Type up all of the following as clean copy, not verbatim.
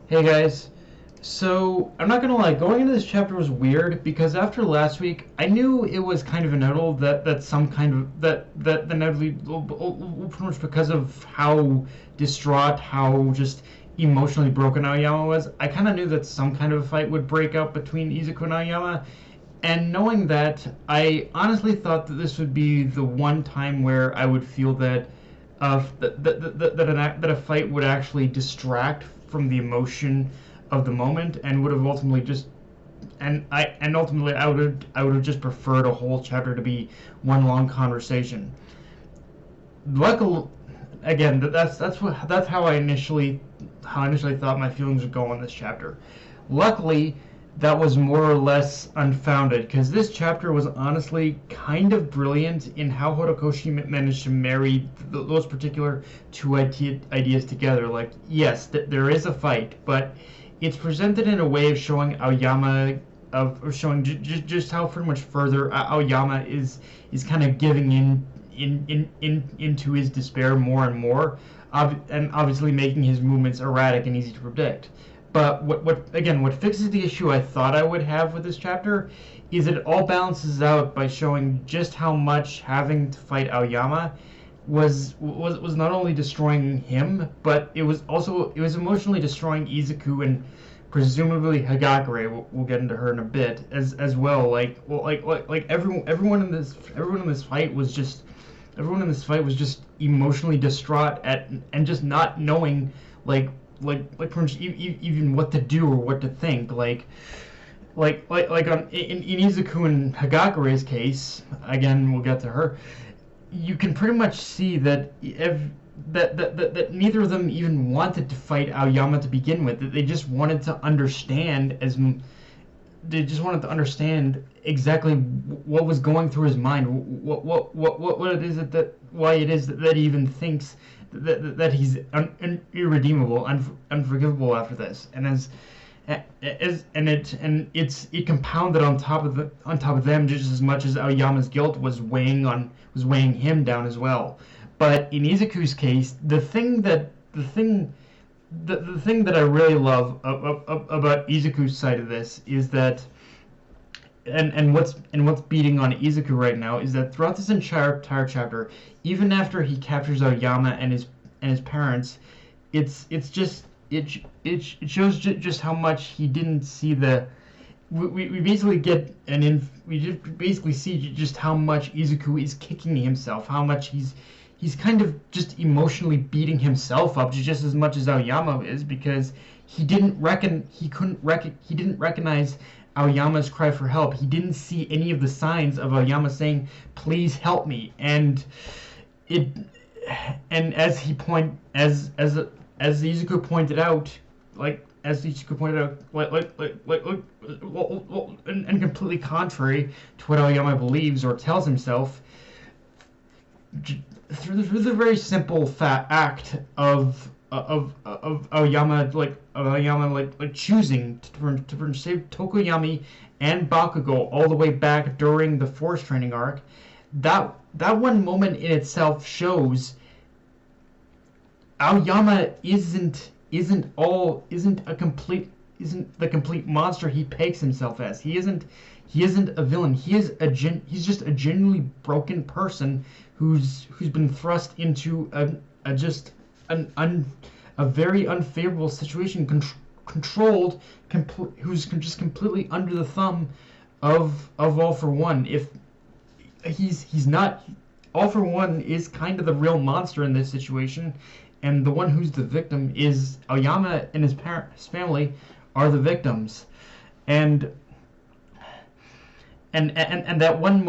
Hey guys, so I'm not gonna lie, going into this chapter was weird because after last week, I knew it was kind of inevitable that some kind of that the inevitably pretty much because of how distraught, how just emotionally broken Aoyama was. I kind of knew that some kind of a fight would break out between Izuku and Aoyama, and knowing that, I honestly thought that this would be the one time where I would feel that that a fight would actually distract from the emotion of the moment and would have ultimately just and ultimately I would have just preferred a whole chapter to be one long conversation. Luckily, again, that's how I initially thought my feelings would go on this chapter. Luckily, that was more or less unfounded because this chapter was honestly kind of brilliant in how Horikoshi managed to marry those particular two ideas together. Like, yes, there is a fight, but it's presented in a way of showing Aoyama of showing just how pretty much further Aoyama is kind of giving into his despair more and more, and obviously making his movements erratic and easy to predict. But what fixes the issue I thought I would have with this chapter is that it all balances out by showing just how much having to fight Aoyama was not only destroying him, but it was emotionally destroying Izuku and presumably Hagakure. We'll get into her in a bit as well. Everyone in this fight was just emotionally distraught at and just not knowing pretty much even what to do or what to think. In Izuku and Hagakure's case, again we'll get to her. You can pretty much see that that neither of them even wanted to fight Aoyama to begin with. That they just wanted to understand exactly what was going through his mind, what it is why it is that he even thinks that he's irredeemable, unforgivable after this, and it compounded on top of them just as much as Aoyama's guilt was weighing him down as well. But in Izuku's case, the thing that I really love about Izuku's side of this is that, and what's beating on Izuku right now is that throughout this entire chapter, even after he captures Aoyama and his parents, it shows just how much he didn't see the. We basically get we just basically see just how much Izuku is kicking himself, how much he's kind of just emotionally beating himself up just as much as Aoyama is, because he didn't recognize Aoyama's cry for help. He didn't see any of the signs of Aoyama saying, "Please help me." And as Izuku pointed out, and completely contrary to what Aoyama believes or tells himself, through the very simple act of Aoyama choosing to save Tokoyami and Bakugo all the way back during the Force training arc, that one moment in itself shows Aoyama isn't the complete monster he pegs himself as. He isn't a villain. He's just a genuinely broken person who's been thrust into a very unfavorable situation, controlled, who's just completely under the thumb of All For One. If he's not, All For One is kind of the real monster in this situation, and the one who's the victim is Aoyama, and his family are the victims. And that one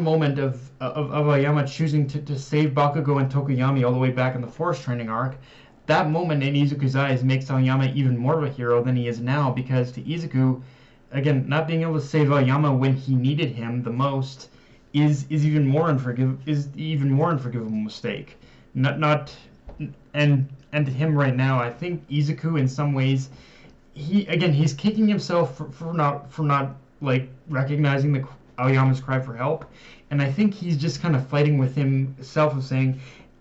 moment of Aoyama choosing to save Bakugo and Tokoyami all the way back in the Force training arc, that moment in Izuku's eyes makes Aoyama even more of a hero than he is now, because to Izuku, again, not being able to save Aoyama when he needed him the most is even more unforgivable mistake. And to him right now, I think Izuku in some ways, he's kicking himself for not recognizing Aoyama's cry for help, and I think he's just kind of fighting with himself of saying,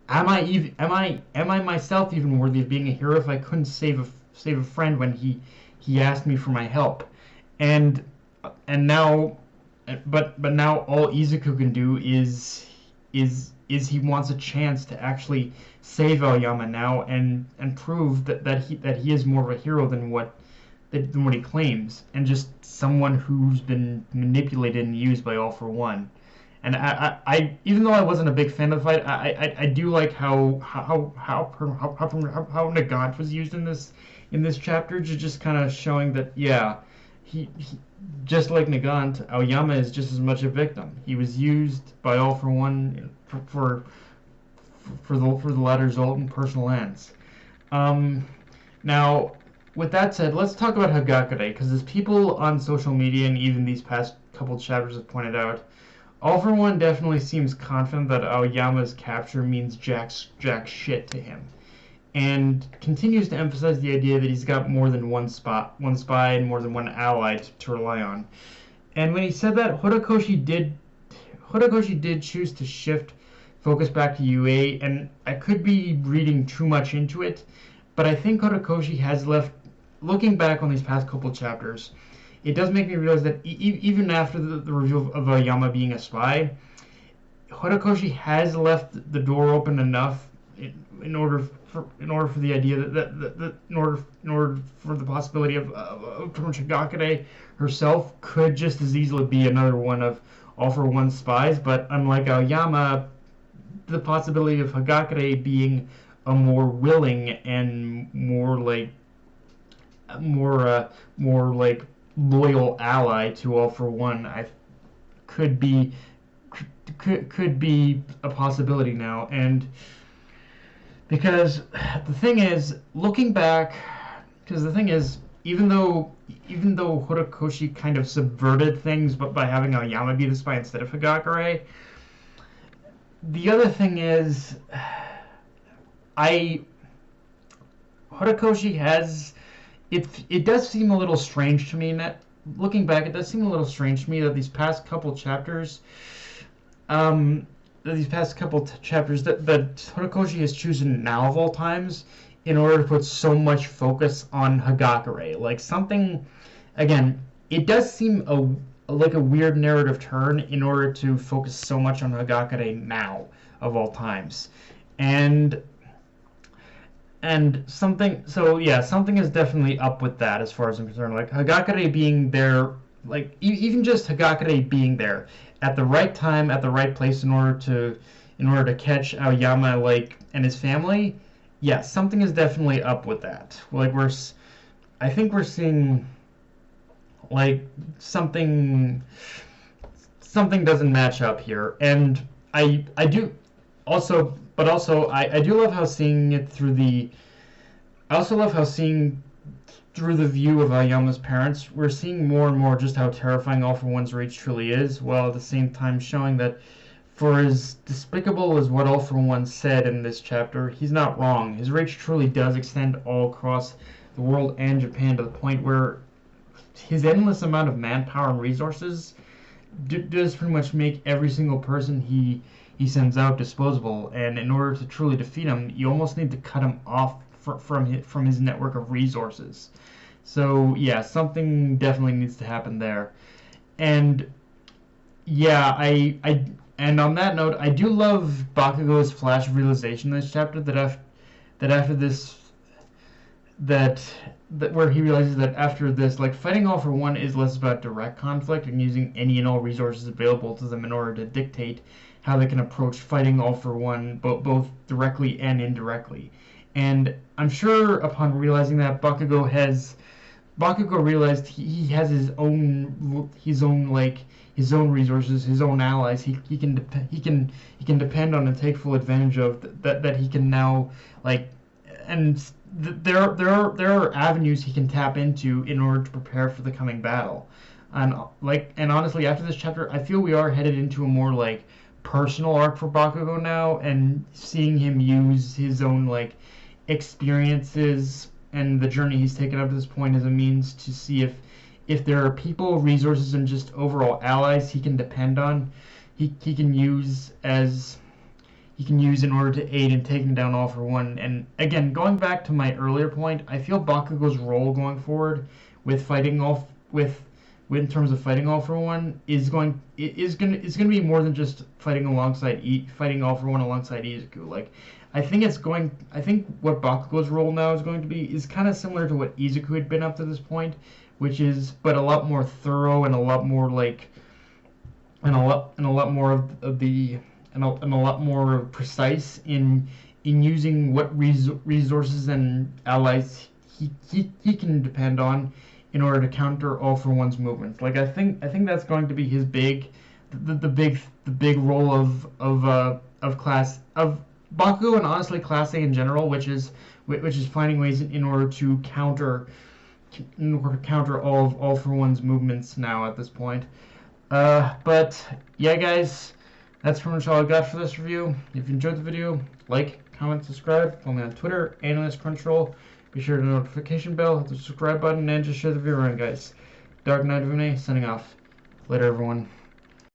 am I myself even worthy of being a hero if I couldn't save a friend when he asked me for my help? And now, but now all Izuku can do is he wants a chance to actually save Aoyama now and prove that he is more of a hero than what he claims, and just someone who's been manipulated and used by All for One. And I even though I wasn't a big fan of the fight, I do like how Nagant was used in this chapter, just kind of showing that he just like Nagant, Aoyama is just as much a victim. He was used by All for One for the latter's own personal ends. Now, with that said, let's talk about Hagakure, because as people on social media and even these past couple chapters have pointed out, All for One definitely seems confident that Aoyama's capture means jack shit to him, and continues to emphasize the idea that he's got more than one spy and more than one ally to rely on. And when he said that, Horikoshi did choose to shift focus back to UA, and I could be reading too much into it, but I think Horikoshi has left, looking back on these past couple chapters, it does make me realize that even after the reveal of Aoyama being a spy, Horikoshi has left the door open enough in order for the idea that in order for the possibility of Hagakure herself could just as easily be another one of All for One spies. But unlike Aoyama, the possibility of Hagakure being a more willing and more like loyal ally to All for One, could be a possibility now. And because the thing is, looking back, even though Horikoshi kind of subverted things, but by having Aoyama be the spy instead of Hagakure, the other thing is, Horikoshi has, it does seem a little strange to me. Looking back, it does seem a little strange to me that these past couple chapters, that Horikoshi has chosen now of all times in order to put so much focus on Hagakure. Like something, again, it does seem like a weird narrative turn in order to focus so much on Hagakure now of all times. And something is definitely up with that as far as I'm concerned. Like Hagakure being there, like even just Hagakure being there at the right time, at the right place in order to catch Aoyama and his family. Yeah, something is definitely up with that. Like I think we're seeing like something doesn't match up here, and I do also. But also, I do love how seeing it through the... I also love how seeing through the view of Aoyama's parents, we're seeing more and more just how terrifying All for One's rage truly is, while at the same time showing that for as despicable as what All for One said in this chapter, he's not wrong. His rage truly does extend all across the world and Japan to the point where his endless amount of manpower and resources does pretty much make every single person he sends out disposable, and in order to truly defeat him, you almost need to cut him off from his network of resources. So yeah, something definitely needs to happen there. And yeah, and on that note, I do love Bakugo's flash of realization in this chapter that after this where he realizes that after this, like, fighting All for One is less about direct conflict and using any and all resources available to them in order to dictate how they can approach fighting All for One, both directly and indirectly. And I'm sure upon realizing that, Bakugo realized he has his own resources, his own allies. He can depend on and take full advantage of that he can now, like, and there are avenues he can tap into in order to prepare for the coming battle. And honestly, after this chapter, I feel we are headed into a more like personal arc for Bakugo now, and seeing him use his own experiences and the journey he's taken up to this point as a means to see if there are people, resources, and just overall allies he can depend on, he can use as use in order to aid in taking down All For One. And again, going back to my earlier point, I feel Bakugo's role going forward with fighting all in terms of fighting All For One is going to be more than just fighting All For One alongside Izuku. Like I think what Bakugo's role now is going to be is kind of similar to what Izuku had been up to this point, which is but a lot more thorough and a lot more like and a lot more precise in using what resources and allies he can depend on in order to counter All For One's movements. Like I think that's going to be his big role of class of Bakugo, and honestly Class A in general, which is finding ways in order to counter All For One's movements now at this point. But yeah, guys, that's pretty much all I got for this review. If you enjoyed the video, like, comment, subscribe. Follow me on Twitter, Analyst Crunchyroll. Be sure to hit the notification bell, hit the subscribe button, and just share the video around, guys. Dark Knight of Vinay, signing off. Later, everyone.